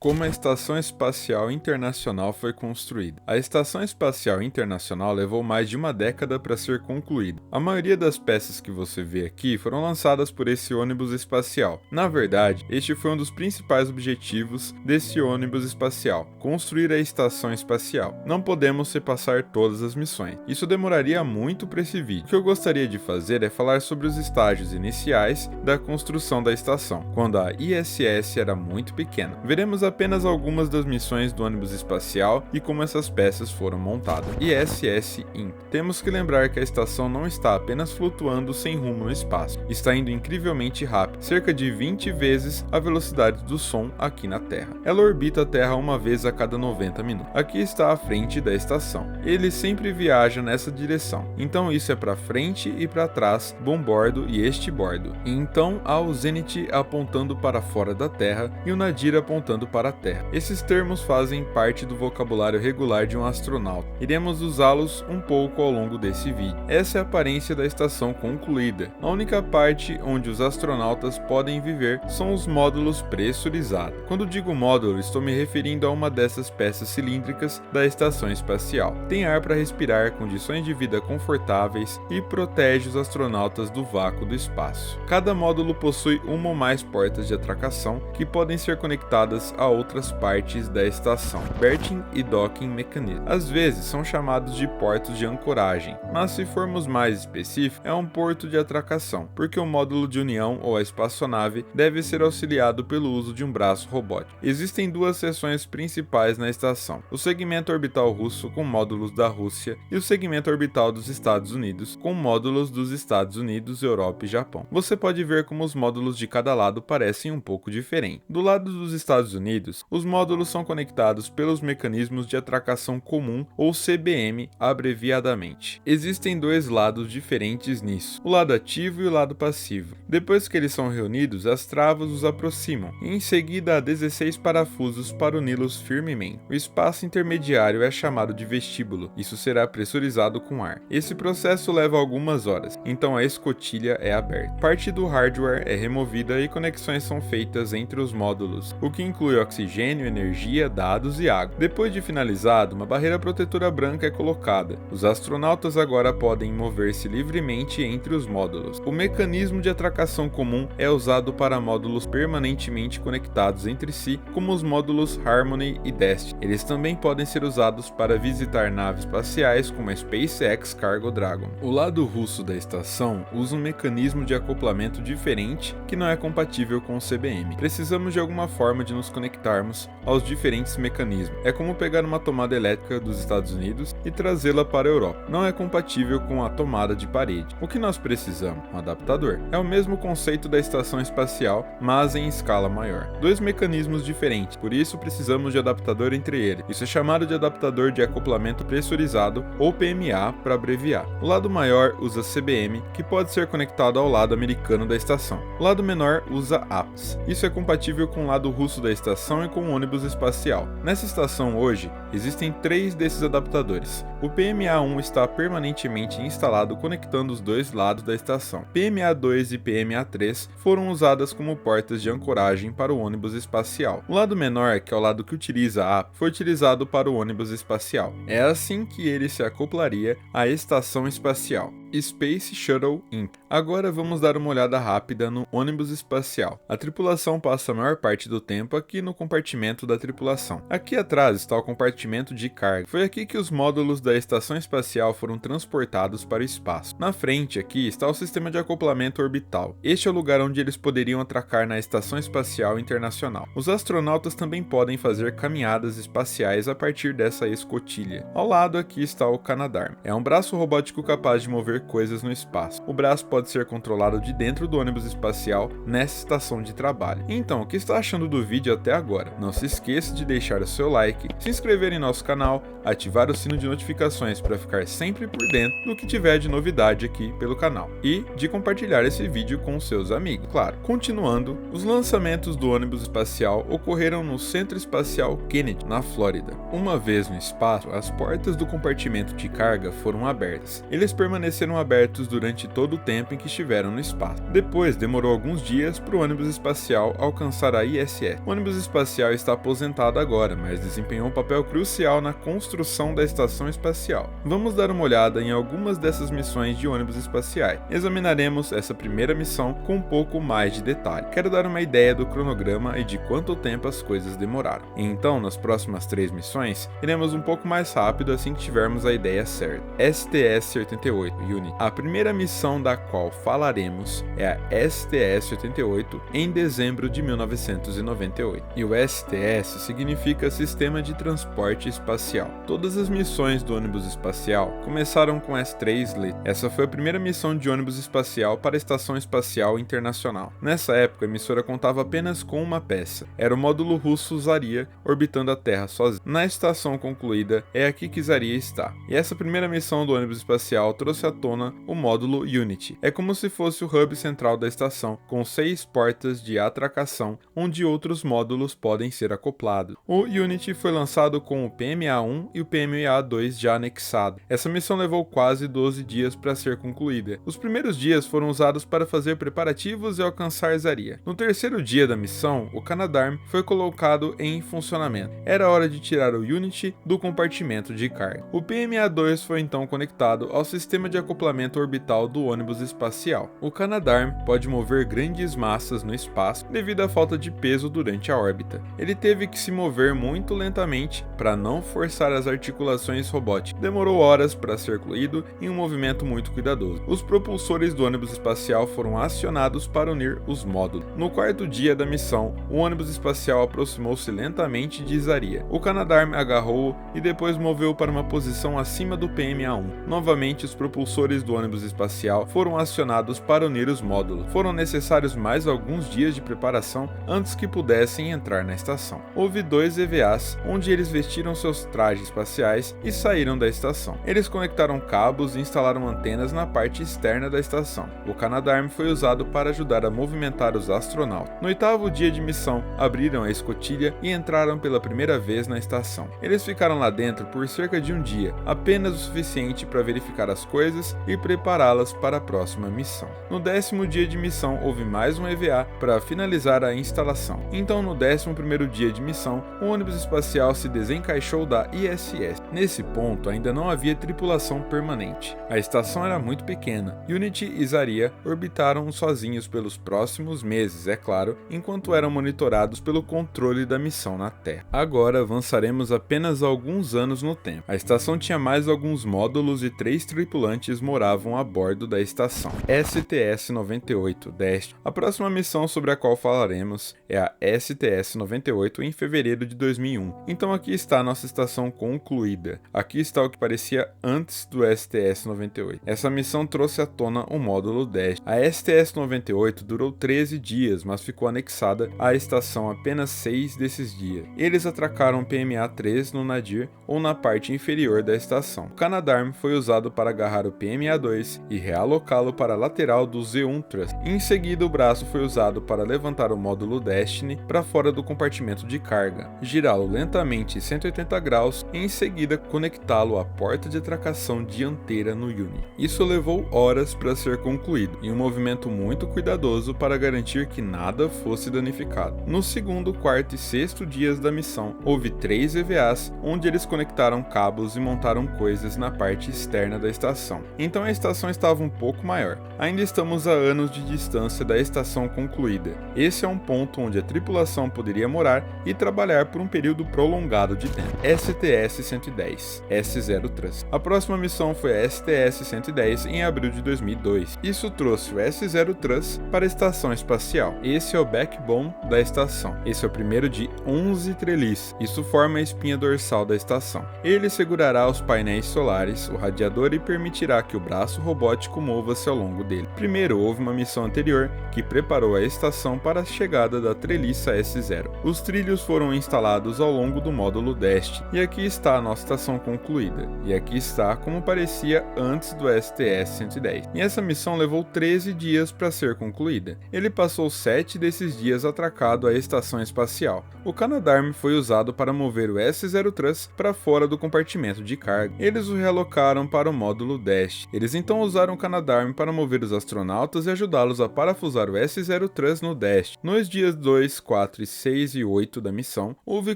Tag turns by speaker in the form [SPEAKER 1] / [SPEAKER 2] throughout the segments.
[SPEAKER 1] Como a Estação Espacial Internacional foi construída. A Estação Espacial Internacional levou mais de uma década para ser concluída. A maioria das peças que você vê aqui foram lançadas por esse ônibus espacial. Na verdade, este foi um dos principais objetivos desse ônibus espacial: construir a estação espacial. Não podemos repassar todas as missões. Isso demoraria muito para esse vídeo. O que eu gostaria de fazer é falar sobre os estágios iniciais da construção da estação, quando a ISS era muito pequena. Veremos apenas algumas das missões do ônibus espacial e como essas peças foram montadas. ISS Inc. Temos que lembrar que a estação não está apenas flutuando sem rumo no espaço, está indo incrivelmente rápido, cerca de 20 vezes a velocidade do som aqui na Terra. Ela orbita a Terra uma vez a cada 90 minutos. Aqui está a frente da estação. Ele sempre viaja nessa direção, então isso é para frente e para trás, bombordo e este bordo. Então há o Zenit apontando para fora da Terra e o Nadir apontando para a Terra. Esses termos fazem parte do vocabulário regular de um astronauta. Iremos usá-los um pouco ao longo desse vídeo. Essa é a aparência da estação concluída. A única parte onde os astronautas podem viver são os módulos pressurizados. Quando digo módulo, estou me referindo a uma dessas peças cilíndricas da estação espacial. Tem ar para respirar, condições de vida confortáveis e protege os astronautas do vácuo do espaço. Cada módulo possui uma ou mais portas de atracação que podem ser conectadas a outras partes da estação, berthing e docking mecanismo. Às vezes são chamados de portos de ancoragem, mas se formos mais específicos, é um porto de atracação, porque o módulo de união ou a espaçonave deve ser auxiliado pelo uso de um braço robótico. Existem duas seções principais na estação: o segmento orbital russo com módulos da Rússia e o segmento orbital dos Estados Unidos com módulos dos Estados Unidos, Europa e Japão. Você pode ver como os módulos de cada lado parecem um pouco diferentes. Do lado dos Estados Unidos, os módulos são conectados pelos mecanismos de atracação comum, ou CBM, abreviadamente. Existem dois lados diferentes nisso, o lado ativo e o lado passivo. Depois que eles são reunidos, as travas os aproximam, e em seguida há 16 parafusos para uni-los firmemente. O espaço intermediário é chamado de vestíbulo. Isso será pressurizado com ar. Esse processo leva algumas horas, então a escotilha é aberta. Parte do hardware é removida e conexões são feitas entre os módulos, o que inclui oxigênio, energia, dados e água. Depois de finalizado, uma barreira protetora branca é colocada. Os astronautas agora podem mover-se livremente entre os módulos. O mecanismo de atracação comum é usado para módulos permanentemente conectados entre si, como os módulos Harmony e Destiny. Eles também podem ser usados para visitar naves espaciais como a SpaceX Cargo Dragon. O lado russo da estação usa um mecanismo de acoplamento diferente que não é compatível com o CBM. Precisamos de alguma forma de nos conectarmos aos diferentes mecanismos. É como pegar uma tomada elétrica dos Estados Unidos e trazê-la para a Europa. Não é compatível com a tomada de parede. O que nós precisamos? Um adaptador. É o mesmo conceito da estação espacial, mas em escala maior. Dois mecanismos diferentes, por isso precisamos de adaptador entre eles. Isso é chamado de adaptador de acoplamento pressurizado, ou PMA para abreviar. O lado maior usa CBM, que pode ser conectado ao lado americano da estação. O lado menor usa APS. Isso é compatível com o lado russo da estação e com o ônibus espacial. Nessa estação hoje, existem 3 desses adaptadores. O PMA1 está permanentemente instalado conectando os dois lados da estação. PMA2 e PMA3 foram usadas como portas de ancoragem para o ônibus espacial. O lado menor, que é o lado que utiliza a APS, foi utilizado para o ônibus espacial. É assim que ele se acoplaria à estação espacial. Space Shuttle Inc. Agora vamos dar uma olhada rápida no ônibus espacial. A tripulação passa a maior parte do tempo aqui no compartimento da tripulação. Aqui atrás está o compartimento de carga. Foi aqui que os módulos da estação espacial foram transportados para o espaço. Na frente aqui está o sistema de acoplamento orbital. Este é o lugar onde eles poderiam atracar na Estação Espacial Internacional. Os astronautas também podem fazer caminhadas espaciais a partir dessa escotilha. Ao lado aqui está o Canadarm. É um braço robótico capaz de mover coisas no espaço. O braço pode ser controlado de dentro do ônibus espacial nessa estação de trabalho. Então, o que está achando do vídeo até agora? Não se esqueça de deixar o seu like, se inscrever inscrever em nosso canal, ativar o sino de notificações para ficar sempre por dentro do que tiver de novidade aqui pelo canal e de compartilhar esse vídeo com seus amigos. Claro, continuando, os lançamentos do ônibus espacial ocorreram no Centro Espacial Kennedy, na Flórida. Uma vez no espaço, as portas do compartimento de carga foram abertas. Eles permaneceram abertos durante todo o tempo em que estiveram no espaço. Depois, demorou alguns dias para o ônibus espacial alcançar a ISS. O ônibus espacial está aposentado agora, mas desempenhou um papel crucial na construção da estação espacial. Vamos dar uma olhada em algumas dessas missões de ônibus espaciais. Examinaremos essa primeira missão com um pouco mais de detalhe. Quero dar uma ideia do cronograma e de quanto tempo as coisas demoraram. Então, nas próximas 3 missões, iremos um pouco mais rápido assim que tivermos a ideia certa. STS-88 Unity. A primeira missão da qual falaremos é a STS-88 em dezembro de 1998. E o STS significa Sistema de Transporte Espacial. Todas as missões do ônibus espacial começaram com as 3 letras. Essa foi a primeira missão de ônibus espacial para a Estação Espacial Internacional. Nessa época, a emissora contava apenas com uma peça. Era o módulo russo Zarya orbitando a Terra sozinho. Na estação concluída, é aqui que Zarya está. E essa primeira missão do ônibus espacial trouxe à tona o módulo Unity. É como se fosse o hub central da estação, com 6 portas de atracação, onde outros módulos podem ser acoplados. O Unity foi lançado com o PMA-1 e o PMA-2 já anexado. Essa missão levou quase 12 dias para ser concluída. Os primeiros dias foram usados para fazer preparativos e alcançar Zarya. No terceiro dia da missão, o Canadarm foi colocado em funcionamento. Era hora de tirar o Unity do compartimento de carga. O PMA-2 foi então conectado ao sistema de acoplamento orbital do ônibus espacial. O Canadarm pode mover grandes massas no espaço devido à falta de peso durante a órbita. Ele teve que se mover muito lentamente para não forçar as articulações robóticas. Demorou horas para ser concluído em um movimento muito cuidadoso. Os propulsores do ônibus espacial foram acionados para unir os módulos. No quarto dia da missão, o ônibus espacial aproximou-se lentamente de Zarya. O Canadarm agarrou-o e depois moveu para uma posição acima do PMA-1. Novamente, os propulsores do ônibus espacial foram acionados para unir os módulos. Foram necessários mais alguns dias de preparação antes que pudessem entrar na estação. Houve 2 EVAs, onde eles vestiram seus trajes espaciais e saíram da estação. Eles conectaram cabos e instalaram antenas na parte externa da estação. O Canadarm foi usado para ajudar a movimentar os astronautas. No 8º dia de missão, abriram a escotilha e entraram pela primeira vez na estação. Eles ficaram lá dentro por cerca de um dia, apenas o suficiente para verificar as coisas e prepará-las para a próxima missão. No 10º dia de missão, houve mais um EVA para finalizar a instalação. Então, no 11º dia de missão, o ônibus espacial se desencaixou da ISS. Nesse ponto, ainda não havia tripulação permanente. A estação era muito pequena. Unity e Zarya orbitaram sozinhos pelos próximos meses, é claro, enquanto eram monitorados pelo controle da missão na Terra. Agora avançaremos apenas alguns anos no tempo. A estação tinha mais alguns módulos e 3 tripulantes moravam a bordo da estação. STS-98 Destiny. A próxima missão sobre a qual falaremos é a STS-98 em fevereiro de 2001. Então aqui está a nossa estação concluída. Aqui está o que parecia antes do STS-98. Essa missão trouxe à tona o módulo Destiny. A STS-98 durou 13 dias, mas ficou anexada à estação apenas 6 desses dias. Eles atracaram PMA-3 no nadir ou na parte inferior da estação. O Canadarm foi usado para agarrar o PMA-2 e realocá-lo para a lateral do Z-1 Thrust. Em seguida, o braço foi usado para levantar o módulo Destiny para fora do compartimento de carga, girá-lo lentamente 180 graus e em seguida conectá-lo à porta de atracação dianteira no Unity. Isso levou horas para ser concluído, em um movimento muito cuidadoso para garantir que nada fosse danificado. No 2º, 4º e 6º dias da missão, houve 3 EVAs, onde eles conectaram cabos e montaram coisas na parte externa da estação. Então a estação estava um pouco maior. Ainda estamos a anos de distância da estação concluída. Esse é um ponto onde a tripulação poderia morar e trabalhar por um período prolongado de tempo. STS-110 S0 Thrust. A próxima missão foi a STS-110 em abril de 2002. Isso trouxe o S0 Thrust para a estação espacial. Esse é o backbone da estação. Esse é o primeiro de 11 treliçes. Isso forma a espinha dorsal da estação. Ele segurará os painéis solares, o radiador e permitirá que o braço robótico mova-se ao longo dele. Primeiro, houve uma missão anterior que preparou a estação para a chegada da treliça S0. Os trilhos foram instalados ao longo do módulo Destiny. E aqui está a nossa estação concluída. E aqui está como parecia antes do STS-110. E essa missão levou 13 dias para ser concluída. Ele passou 7 desses dias atracado à estação espacial. O Canadarm foi usado para mover o S-03 para fora do compartimento de carga. Eles o realocaram para o módulo Destiny. Eles então usaram o Canadarm para mover os astronautas e ajudá-los a parafusar o S-03 no Destiny. Nos dias 2, 4, 6 e 8 da missão, houve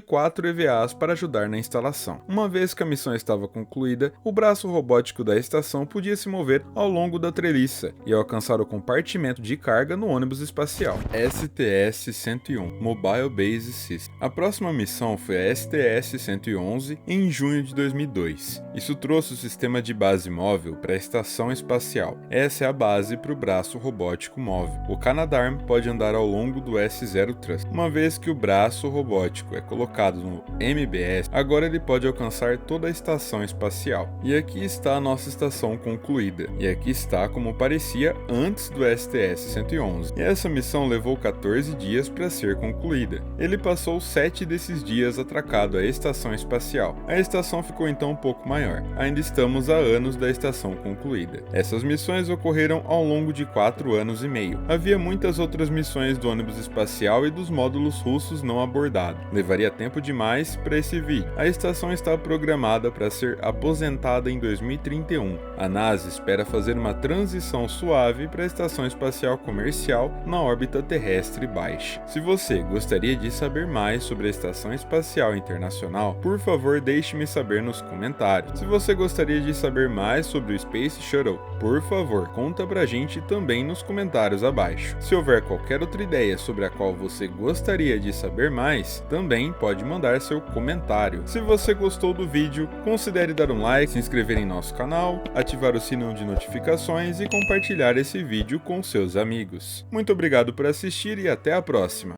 [SPEAKER 1] 4 EVAs para ajudar na instalação. Uma vez que a missão estava concluída, o braço robótico da estação podia se mover ao longo da treliça e alcançar o compartimento de carga no ônibus espacial. STS-101 Mobile Base System. A próxima missão foi a STS-111 em junho de 2002. Isso trouxe o sistema de base móvel para a estação espacial. Essa é a base para o braço robótico móvel. O Canadarm pode andar ao longo do S-03. Uma vez que o braço robótico é colocado no MBS, agora ele pode alcançar toda a estação espacial. E aqui está a nossa estação concluída. E aqui está como parecia antes do STS-111. E essa missão levou 14 dias para ser concluída. Ele passou 7 desses dias atracado à estação espacial. A estação ficou então um pouco maior. Ainda estamos há anos da estação concluída. Essas missões ocorreram ao longo de 4 anos e meio. Havia muitas outras missões do ônibus espacial e dos módulos russos não abordados. Levaria tempo demais para esse vídeo. A estação está programada para ser aposentada em 2031. A NASA espera fazer uma transição suave para a estação espacial comercial na órbita terrestre baixa. Se você gostaria de saber mais sobre a Estação Espacial Internacional, por favor deixe-me saber nos comentários. Se você gostaria de saber mais sobre o Space Shuttle, por favor conta pra gente também nos comentários abaixo. Se houver qualquer outra ideia sobre a qual você gostaria de saber mais, também pode mandar seu comentário. Se você gostou do vídeo, considere dar um like, se inscrever em nosso canal, ativar o sininho de notificações e compartilhar esse vídeo com seus amigos. Muito obrigado por assistir e até a próxima!